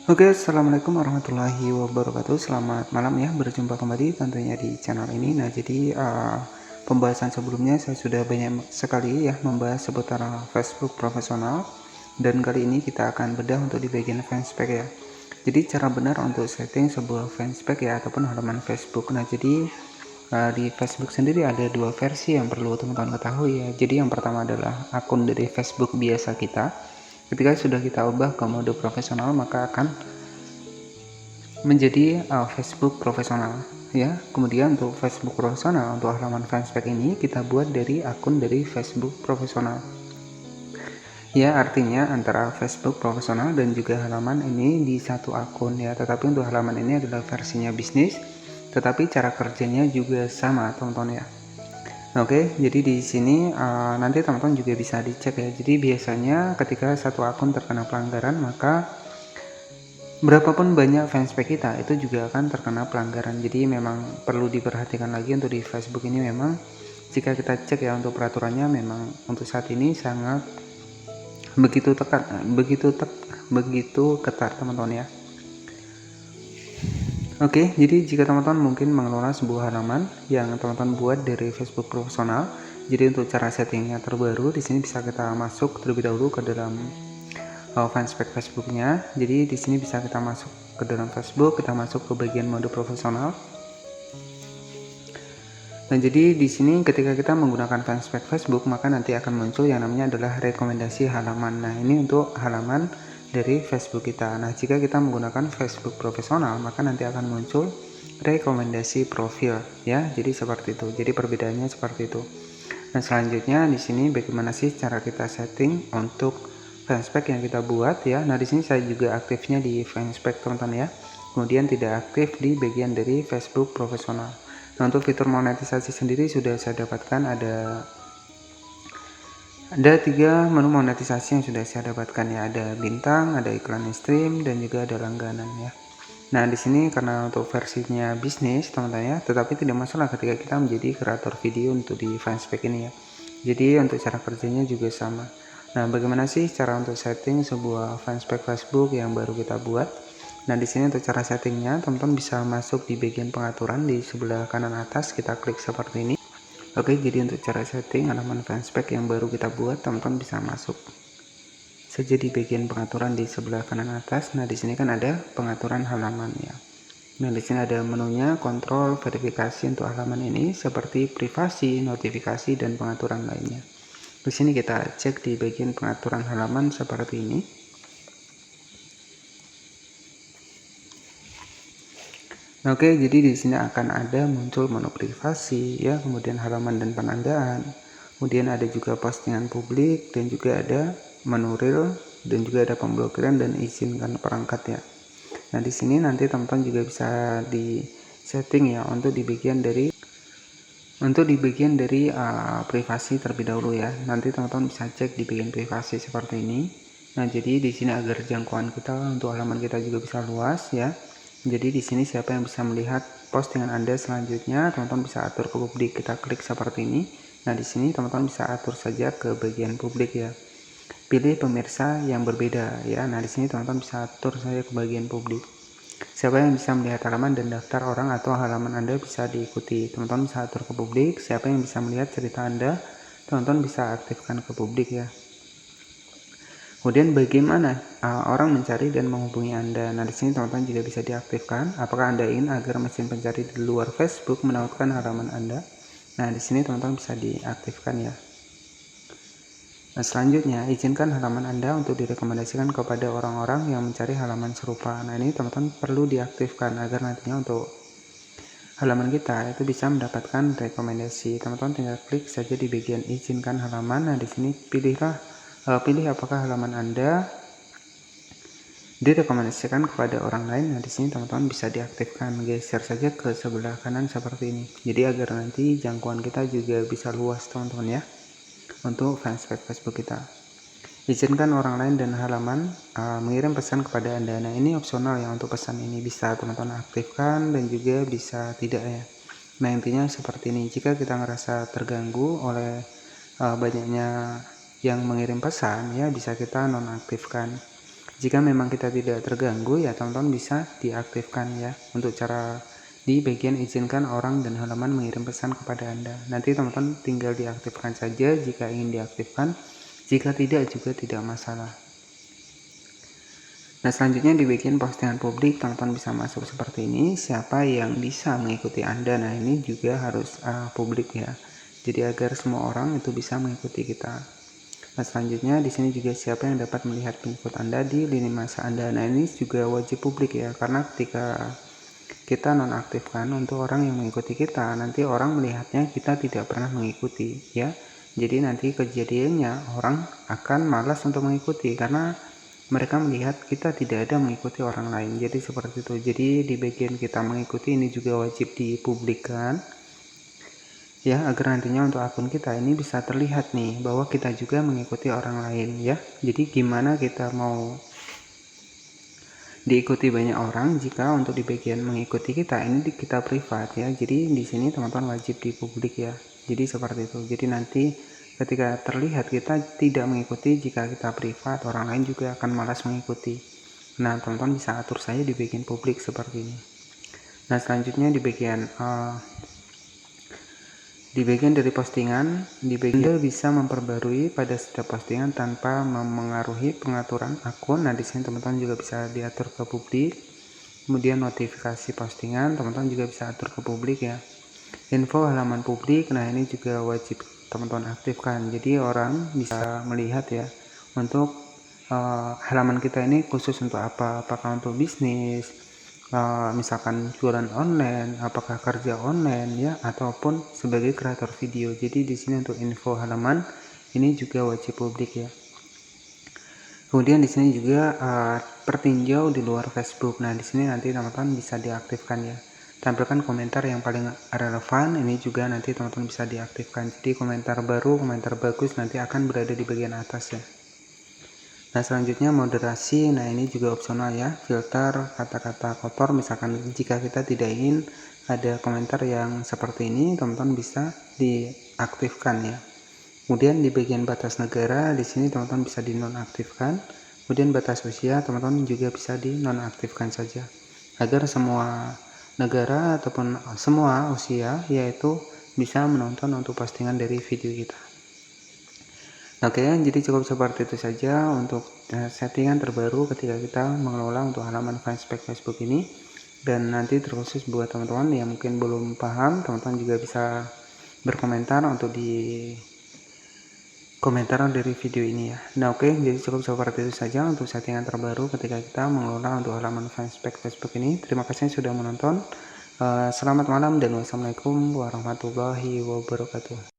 Oke, assalamualaikum warahmatullahi wabarakatuh. Selamat malam ya, berjumpa kembali tentunya di channel ini. Nah, jadi pembahasan sebelumnya saya sudah banyak sekali ya membahas seputar Facebook profesional, dan kali ini kita akan bedah untuk di bagian fanspage ya. Jadi cara benar untuk setting sebuah fanspage ya ataupun halaman Facebook. Nah, jadi di Facebook sendiri ada dua versi yang perlu teman-teman ketahui ya. Jadi yang pertama adalah akun dari Facebook biasa kita. Ketika sudah kita ubah ke mode profesional, maka akan menjadi Facebook profesional ya. Kemudian untuk Facebook profesional, untuk halaman fanspage ini kita buat dari akun dari Facebook profesional ya, artinya antara Facebook profesional dan juga halaman ini di satu akun ya. Tetapi untuk halaman ini adalah versinya bisnis, tetapi cara kerjanya juga sama teman-teman ya. Oke, jadi di sini nanti teman-teman juga bisa dicek ya. Jadi biasanya ketika satu akun terkena pelanggaran, maka berapapun banyak fanspage kita itu juga akan terkena pelanggaran. Jadi memang perlu diperhatikan lagi untuk di Facebook ini. Memang jika kita cek ya untuk peraturannya, memang untuk saat ini sangat begitu ketat teman-teman ya. Oke, jadi jika teman-teman mungkin mengelola sebuah halaman yang teman-teman buat dari Facebook profesional, jadi untuk cara settingnya terbaru di sini bisa kita masuk terlebih dahulu ke dalam fanspage Facebooknya. Jadi di sini bisa kita masuk ke dalam Facebook, kita masuk ke bagian mode profesional. Nah, jadi di sini ketika kita menggunakan fanspage Facebook, maka nanti akan muncul yang namanya adalah rekomendasi halaman. Nah, ini untuk halaman dari Facebook kita. Nah, jika kita menggunakan Facebook profesional, maka nanti akan muncul rekomendasi profil ya. Jadi seperti itu. Jadi perbedaannya seperti itu. Nah, selanjutnya di sini bagaimana sih cara kita setting untuk fanspage yang kita buat ya. Nah, di sini saya juga aktifnya di fanspage teman-teman ya. Kemudian tidak aktif di bagian dari Facebook profesional. Nah, untuk fitur monetisasi sendiri sudah saya dapatkan ada 3 menu monetisasi yang sudah saya dapatkan ya. Ada bintang, ada iklan stream, dan juga ada langganan ya. Nah, di sini karena untuk versinya bisnis teman-teman ya, tetapi tidak masalah ketika kita menjadi kreator video untuk di fanspage ini ya. Jadi untuk cara kerjanya juga sama. Nah, bagaimana sih cara untuk setting sebuah fanspage Facebook yang baru kita buat? Nah, di sini untuk cara settingnya, teman-teman bisa masuk di bagian pengaturan di sebelah kanan atas, kita klik seperti ini. Oke, jadi untuk cara setting halaman fanspage yang baru kita buat, teman-teman bisa masuk saja di bagian pengaturan di sebelah kanan atas. Nah, di sini kan ada pengaturan halaman ya. Nah, di sini ada menunya kontrol verifikasi untuk halaman ini seperti privasi, notifikasi, dan pengaturan lainnya. Di sini kita cek di bagian pengaturan halaman seperti ini. Oke, jadi di sini akan ada muncul menu privasi ya, kemudian halaman dan penandaan, kemudian ada juga postingan publik, dan juga ada menu real, dan juga ada pemblokiran dan izinkan perangkat ya. Nah, di sini nanti teman-teman juga bisa di setting ya untuk di bagian dari privasi terlebih dahulu ya. Nanti teman-teman bisa cek di bagian privasi seperti ini. Nah, jadi di sini agar jangkauan kita untuk halaman kita juga bisa luas ya. Jadi di sini siapa yang bisa melihat postingan Anda selanjutnya, teman-teman bisa atur ke publik. Kita klik seperti ini. Nah, di sini teman-teman bisa atur saja ke bagian publik ya. Pilih pemirsa yang berbeda ya. Nah, di sini teman-teman bisa atur saja ke bagian publik. Siapa yang bisa melihat halaman dan daftar orang atau halaman Anda bisa diikuti. Teman-teman bisa atur ke publik. Siapa yang bisa melihat cerita Anda, teman-teman bisa aktifkan ke publik ya. Kemudian bagaimana orang mencari dan menghubungi Anda. Nah, di sini teman-teman juga bisa diaktifkan. Apakah Anda ingin agar mesin pencari di luar Facebook menautkan halaman Anda? Nah, di sini teman-teman bisa diaktifkan ya. Nah, selanjutnya izinkan halaman Anda untuk direkomendasikan kepada orang-orang yang mencari halaman serupa. Nah, ini teman-teman perlu diaktifkan agar nantinya untuk halaman kita itu bisa mendapatkan rekomendasi. Teman-teman tinggal klik saja di bagian izinkan halaman. Nah, di sini pilih apakah halaman Anda direkomendasikan kepada orang lain. Nah, di sini teman-teman bisa diaktifkan, geser saja ke sebelah kanan seperti ini. Jadi agar nanti jangkauan kita juga bisa luas teman-teman ya untuk fanspage Facebook kita. Izinkan orang lain dan halaman mengirim pesan kepada Anda. Nah, ini opsional ya, untuk pesan ini bisa teman-teman aktifkan dan juga bisa tidak ya. Nah, intinya seperti ini. Jika kita ngerasa terganggu oleh banyaknya yang mengirim pesan ya, bisa kita nonaktifkan. Jika memang kita tidak terganggu ya teman-teman bisa diaktifkan ya. Untuk cara di bagian izinkan orang dan halaman mengirim pesan kepada Anda. Nanti teman-teman tinggal diaktifkan saja jika ingin diaktifkan. Jika tidak juga tidak masalah. Nah selanjutnya di bagian postingan publik teman-teman bisa masuk seperti ini, siapa yang bisa mengikuti Anda. Nah ini juga harus publik ya, jadi agar semua orang itu bisa mengikuti kita. Nah selanjutnya di sini juga siapa yang dapat melihat pengikut Anda di lini masa Anda. Nah ini juga wajib publik ya, karena ketika kita nonaktifkan untuk orang yang mengikuti kita, nanti orang melihatnya kita tidak pernah mengikuti ya. Jadi nanti kejadiannya orang akan malas untuk mengikuti karena mereka melihat kita tidak ada mengikuti orang lain. Jadi seperti itu. Jadi di bagian kita mengikuti ini juga wajib dipublikkan ya, agar nantinya untuk akun kita ini bisa terlihat nih bahwa kita juga mengikuti orang lain ya. Jadi gimana kita mau diikuti banyak orang jika untuk di bagian mengikuti kita ini kita privat ya. Jadi di sini teman-teman wajib dipublik ya. Jadi seperti itu. Jadi nanti ketika terlihat kita tidak mengikuti, jika kita privat, orang lain juga akan malas mengikuti. Nah teman-teman bisa atur saja di bagian publik seperti ini. Nah selanjutnya di bagian dari postingan, di bagian Anda bisa memperbarui pada setiap postingan tanpa memengaruhi pengaturan akun. Nah di sini teman-teman juga bisa diatur ke publik. Kemudian notifikasi postingan teman-teman juga bisa atur ke publik ya. Info halaman publik, nah ini juga wajib teman-teman aktifkan, jadi orang bisa melihat ya untuk halaman kita ini khusus untuk apa, apakah untuk bisnis, misalkan jualan online, apakah kerja online ya, ataupun sebagai kreator video. Jadi di sini untuk info halaman ini juga wajib publik ya. Kemudian di sini juga pertinjau di luar Facebook. Nah di sini nanti teman-teman bisa diaktifkan ya. Tampilkan komentar yang paling relevan, ini juga nanti teman-teman bisa diaktifkan. Jadi komentar baru, komentar bagus nanti akan berada di bagian atas ya. Nah selanjutnya moderasi, nah ini juga opsional ya. Filter kata-kata kotor, misalkan jika kita tidak ingin ada komentar yang seperti ini, teman-teman bisa diaktifkan ya. Kemudian di bagian batas negara, di sini teman-teman bisa dinonaktifkan. Kemudian batas usia, teman-teman juga bisa dinonaktifkan saja, agar semua negara ataupun semua usia yaitu bisa menonton untuk postingan dari video kita. Oke, jadi cukup seperti itu saja untuk settingan terbaru ketika kita mengelola untuk halaman fanspage Facebook ini. Dan nanti terkhusus buat teman-teman yang mungkin belum paham, teman-teman juga bisa berkomentar untuk di komentar dari video ini ya. Nah oke, jadi cukup seperti itu saja untuk settingan terbaru ketika kita mengelola untuk halaman fanspage Facebook ini. Terima kasih sudah menonton. Selamat malam dan wassalamualaikum warahmatullahi wabarakatuh.